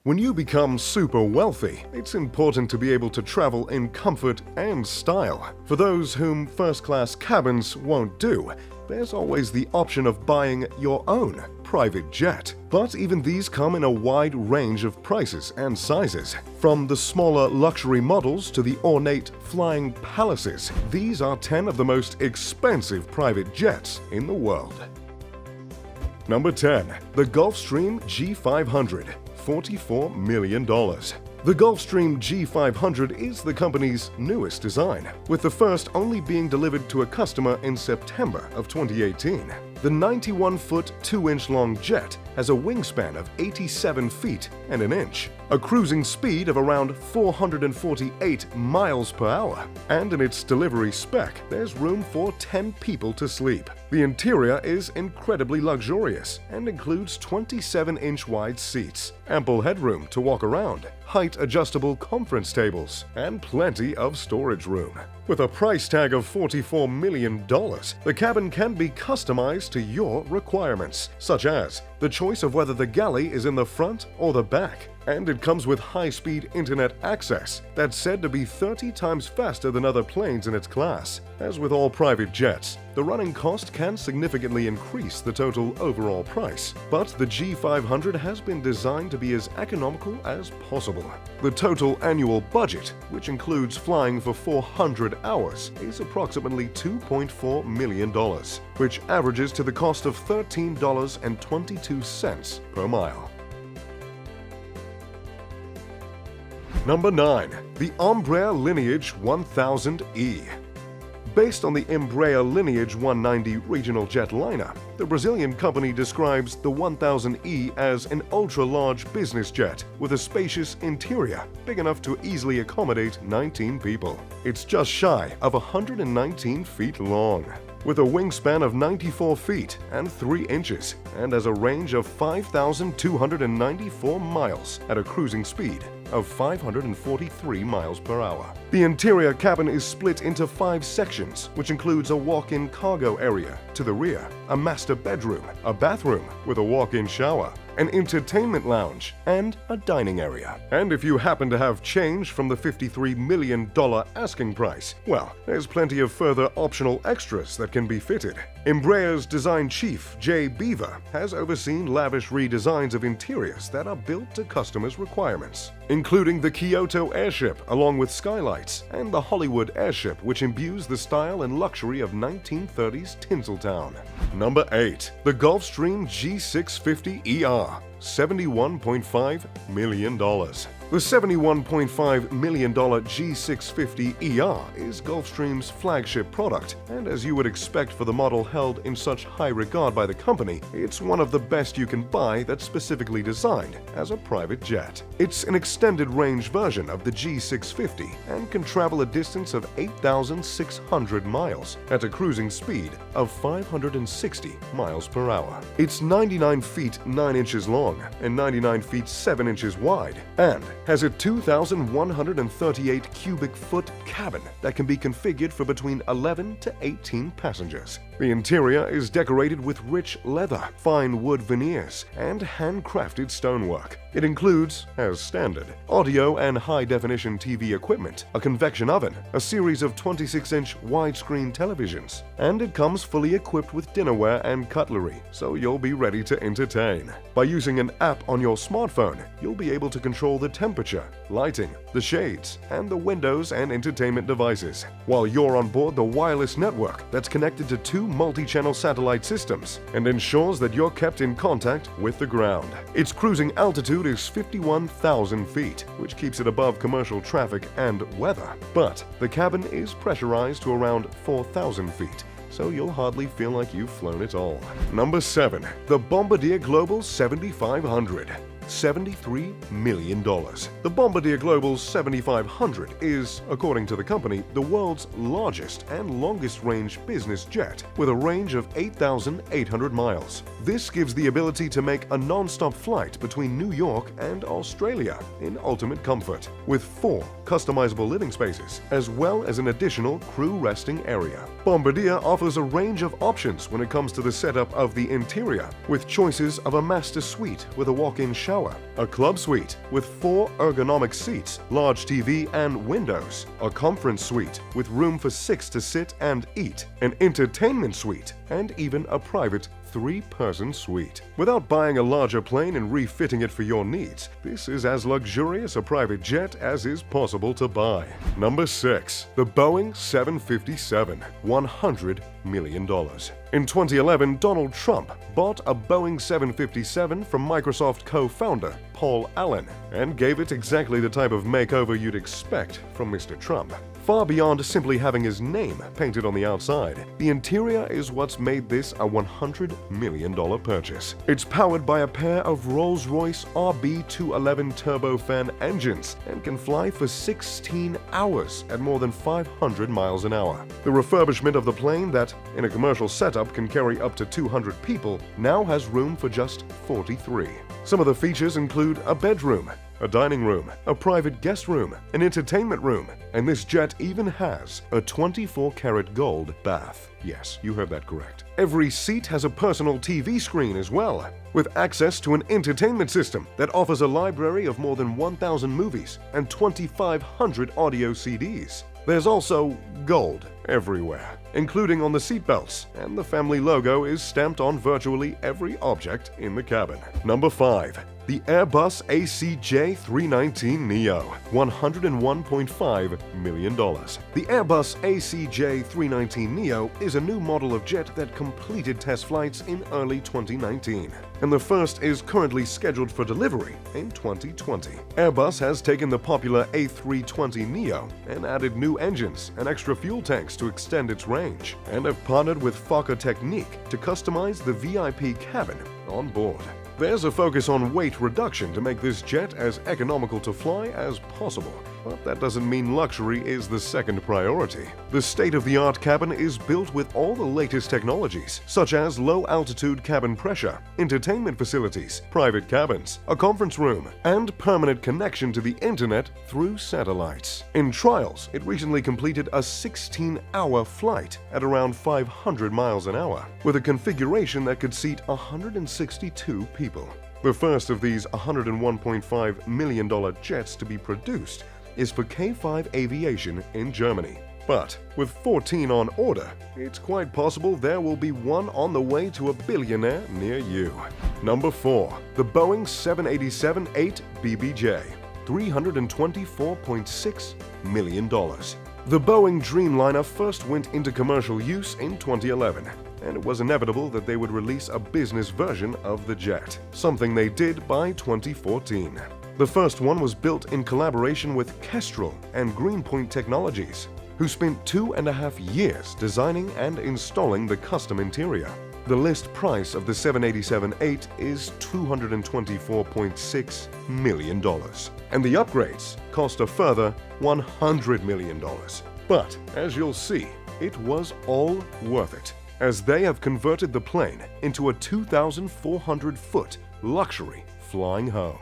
When you become super wealthy, it's important to be able to travel in comfort and style. For those whom first-class cabins won't do, there's always the option of buying your own private jet. But even these come in a wide range of prices and sizes. From the smaller luxury models to the ornate flying palaces, these are 10 of the most expensive private jets in the world. Number 10. The Gulfstream G500, $44 million. The Gulfstream G500 is the company's newest design, with the first only being delivered to a customer in September of 2018. The 91-foot, 2-inch long jet has a wingspan of 87 feet and an inch, a cruising speed of around 448 miles per hour, and in its delivery spec, there's room for 10 people to sleep. The interior is incredibly luxurious and includes 27-inch wide seats, ample headroom to walk around, height-adjustable conference tables, and plenty of storage room. With a price tag of $44 million, the cabin can be customized to your requirements, such as the choice of whether the galley is in the front or the back. And it comes with high-speed internet access that's said to be 30 times faster than other planes in its class. As with all private jets, the running cost can significantly increase the total overall price, but the G500 has been designed to be as economical as possible. The total annual budget, which includes flying for 400 hours, is approximately $2.4 million, which averages to the cost of $13.22 per mile. Number 9. The Embraer Lineage 1000E. Based on the Embraer Lineage 190 regional jetliner, the Brazilian company describes the 1000E as an ultra-large business jet with a spacious interior big enough to easily accommodate 19 people. It's just shy of 119 feet long, with a wingspan of 94 feet and 3 inches, and has a range of 5,294 miles at a cruising speed of 543 miles per hour. The interior cabin is split into 5 sections, which includes a walk-in cargo area to the rear, a master bedroom, a bathroom with a walk-in shower, an entertainment lounge, and a dining area. And if you happen to have change from the $53 million asking price, well, there's plenty of further optional extras that can be fitted. Embraer's design chief, Jay Beaver, has overseen lavish redesigns of interiors that are built to customers' requirements, including the Kyoto airship along with skylights, and the Hollywood airship, which imbues the style and luxury of 1930s Tinseltown. Number 8. The Gulfstream G650ER, $71.5 million. The $71.5 million G650ER is Gulfstream's flagship product, and as you would expect for the model held in such high regard by the company, it's one of the best you can buy that's specifically designed as a private jet. It's an extended range version of the G650 and can travel a distance of 8,600 miles at a cruising speed of 560 miles per hour. It's 99 feet 9 inches long and 99 feet 7 inches wide, and has a 2,138 cubic foot cabin that can be configured for between 11 to 18 passengers. The interior is decorated with rich leather, fine wood veneers, and handcrafted stonework. It includes, as standard, audio and high-definition TV equipment, a convection oven, a series of 26-inch widescreen televisions, and it comes fully equipped with dinnerware and cutlery, so you'll be ready to entertain. By using an app on your smartphone, you'll be able to control the temperature, lighting, the shades, and the windows and entertainment devices, while you're on board the wireless network that's connected to 2 multi-channel satellite systems and ensures that you're kept in contact with the ground. Its cruising altitude is 51,000 feet, which keeps it above commercial traffic and weather. But the cabin is pressurized to around 4,000 feet, so you'll hardly feel like you've flown it all. Number 7. The Bombardier Global 7500. $73 million. The Bombardier Global 7500 is, according to the company, the world's largest and longest-range business jet, with a range of 8,800 miles. This gives the ability to make a non-stop flight between New York and Australia in ultimate comfort, with 4 customizable living spaces, as well as an additional crew resting area. Bombardier offers a range of options when it comes to the setup of the interior, with choices of a master suite with a walk-in shower shower, a club suite with 4 ergonomic seats, large TV and windows, a conference suite with room for 6 to sit and eat, an entertainment suite, and even a private 3-person suite. Without buying a larger plane and refitting it for your needs, this is as luxurious a private jet as is possible to buy. Number 6. The Boeing 757, $100 million. In 2011, Donald Trump bought a Boeing 757 from Microsoft co-founder Paul Allen and gave it exactly the type of makeover you'd expect from Mr. Trump. Far beyond simply having his name painted on the outside, the interior is what's made this a $100 million purchase. It's powered by a pair of Rolls-Royce RB211 turbofan engines and can fly for 16 hours at more than 500 miles an hour. The refurbishment of the plane that, in a commercial setup, can carry up to 200 people now has room for just 43. Some of the features include a bedroom, a dining room, a private guest room, an entertainment room, and this jet even has a 24-karat gold bath. Yes, you heard that correct. Every seat has a personal TV screen as well, with access to an entertainment system that offers a library of more than 1,000 movies and 2,500 audio CDs. There's also gold everywhere, including on the seatbelts, and the family logo is stamped on virtually every object in the cabin. Number 5. The Airbus ACJ319neo, $101.5 million. The Airbus ACJ319neo is a new model of jet that completed test flights in early 2019, and the first is currently scheduled for delivery in 2020. Airbus has taken the popular A320neo and added new engines and extra fuel tanks to extend its range, and have partnered with Fokker Technique to customize the VIP cabin on board. There's a focus on weight reduction to make this jet as economical to fly as possible, but that doesn't mean luxury is the second priority. The state-of-the-art cabin is built with all the latest technologies, such as low-altitude cabin pressure, entertainment facilities, private cabins, a conference room, and permanent connection to the internet through satellites. In trials, it recently completed a 16-hour flight at around 500 miles an hour, with a configuration that could seat 162 people. The first of these $101.5 million jets to be produced is for K5 Aviation in Germany. But with 14 on order, it's quite possible there will be one on the way to a billionaire near you. Number 4. The Boeing 787-8 BBJ, $324.6 million. The Boeing Dreamliner first went into commercial use in 2011. And it was inevitable that they would release a business version of the jet, something they did by 2014. The first one was built in collaboration with Kestrel and Greenpoint Technologies, who spent 2.5 years designing and installing the custom interior. The list price of the 787-8 is $224.6 million, and the upgrades cost a further $100 million. But, as you'll see, it was all worth it, as they have converted the plane into a 2,400-foot luxury flying home.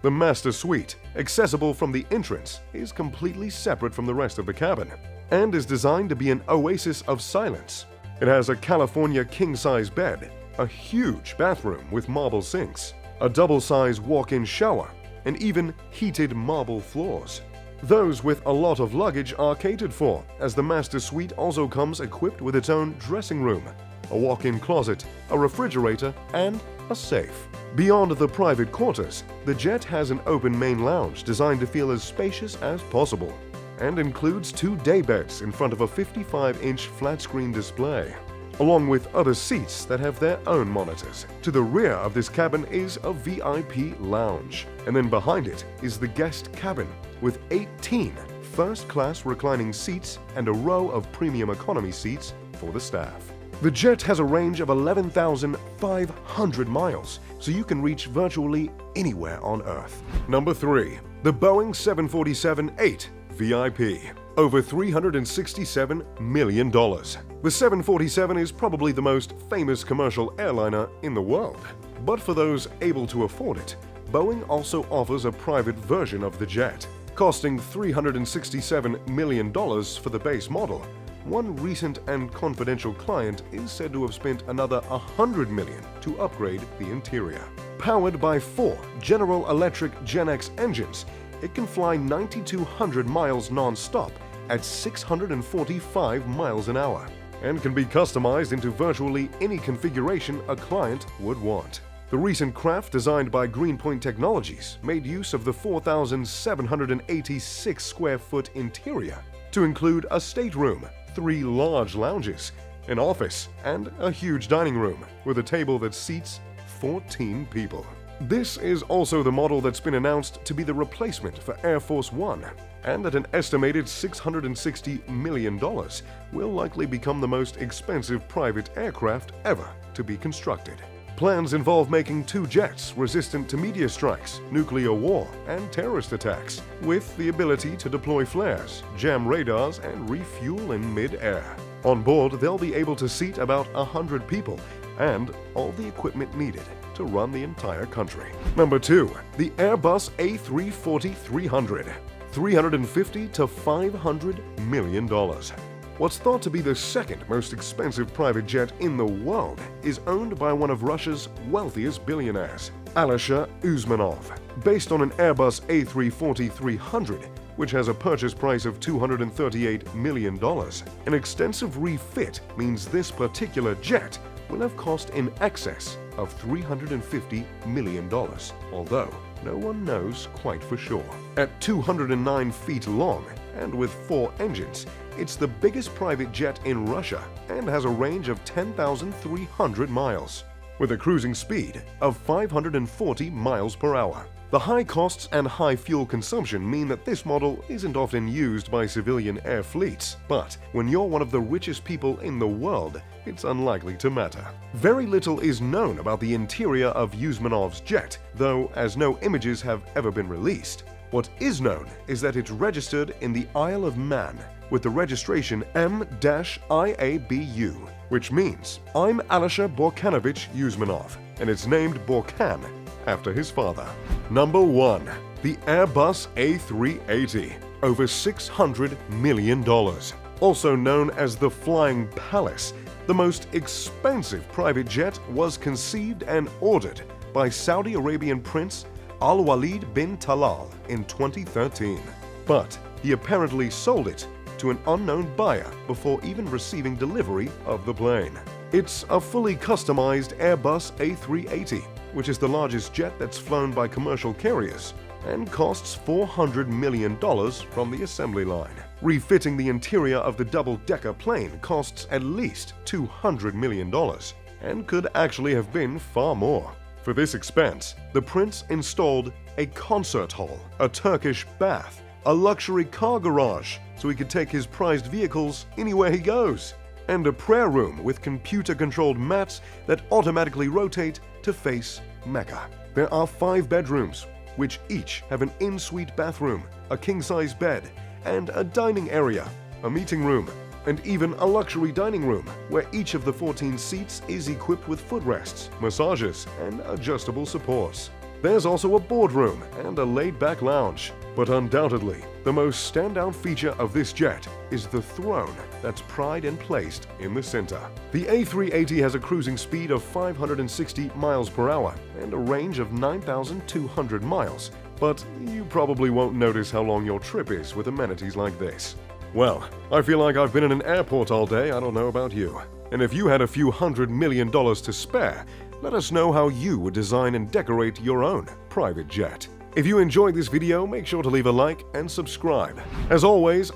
The master suite, accessible from the entrance, is completely separate from the rest of the cabin and is designed to be an oasis of silence. It has a California king-size bed, a huge bathroom with marble sinks, a double-size walk-in shower, and even heated marble floors. Those with a lot of luggage are catered for, as the master suite also comes equipped with its own dressing room, a walk-in closet, a refrigerator, and a safe. Beyond the private quarters, the jet has an open main lounge designed to feel as spacious as possible, and includes 2 daybeds in front of a 55-inch flat-screen display, along with other seats that have their own monitors. To the rear of this cabin is a VIP lounge, and then behind it is the guest cabin, with 18 first-class reclining seats and a row of premium economy seats for the staff. The jet has a range of 11,500 miles, so you can reach virtually anywhere on Earth. Number 3. The Boeing 747-8 VIP, over $367 million. The 747 is probably the most famous commercial airliner in the world, but for those able to afford it, Boeing also offers a private version of the jet, costing $367 million for the base model. One recent and confidential client is said to have spent another $100 million to upgrade the interior. Powered by 4 General Electric Gen X engines, it can fly 9,200 miles non-stop at 645 miles an hour and can be customized into virtually any configuration a client would want. The recent craft, designed by Greenpoint Technologies, made use of the 4,786 square foot interior to include a stateroom, 3 large lounges, an office, and a huge dining room with a table that seats 14 people. This is also the model that's been announced to be the replacement for Air Force One, and at an estimated $660 million, will likely become the most expensive private aircraft ever to be constructed. Plans involve making 2 jets resistant to meteor strikes, nuclear war, and terrorist attacks, with the ability to deploy flares, jam radars, and refuel in mid-air. On board, they'll be able to seat about 100 people and all the equipment needed to run the entire country. Number 2. The Airbus A340-300, $350 to $500 million. What's thought to be the second most expensive private jet in the world is owned by one of Russia's wealthiest billionaires, Alisher Usmanov. Based on an Airbus A340-300, which has a purchase price of $238 million, an extensive refit means this particular jet will have cost in excess of $350 million, although no one knows quite for sure. At 209 feet long and with 4 engines, it's the biggest private jet in Russia and has a range of 10,300 miles, with a cruising speed of 540 miles per hour. The high costs and high fuel consumption mean that this model isn't often used by civilian air fleets, but when you're one of the richest people in the world, it's unlikely to matter. Very little is known about the interior of Usmanov's jet, though as no images have ever been released. What is known is that it's registered in the Isle of Man with the registration M-IABU, which means I'm Alisher Borkanovich Usmanov, and it's named Borkan after his father. Number 1. The Airbus A380, over $600 million. Also known as the Flying Palace, the most expensive private jet was conceived and ordered by Saudi Arabian Prince Al-Walid bin Talal in 2013. But he apparently sold it to an unknown buyer before even receiving delivery of the plane. It's a fully customized Airbus A380, which is the largest jet that's flown by commercial carriers and costs $400 million from the assembly line. Refitting the interior of the double-decker plane costs at least $200 million and could actually have been far more. For this expense, the prince installed a concert hall, a Turkish bath, a luxury car garage so he could take his prized vehicles anywhere he goes, and a prayer room with computer-controlled mats that automatically rotate to face Mecca. There are 5 bedrooms, which each have an in-suite bathroom, a king-size bed, and a dining area, a meeting room, and even a luxury dining room where each of the 14 seats is equipped with footrests, massages, and adjustable supports. There's also a boardroom and a laid-back lounge. But undoubtedly, the most standout feature of this jet is the throne that's pried and placed in the center. The A380 has a cruising speed of 560 miles per hour and a range of 9,200 miles, but you probably won't notice how long your trip is with amenities like this. Well, I feel like I've been in an airport all day, I don't know about you. And if you had a few $100 million to spare, let us know how you would design and decorate your own private jet. If you enjoyed this video, make sure to leave a like and subscribe. As always,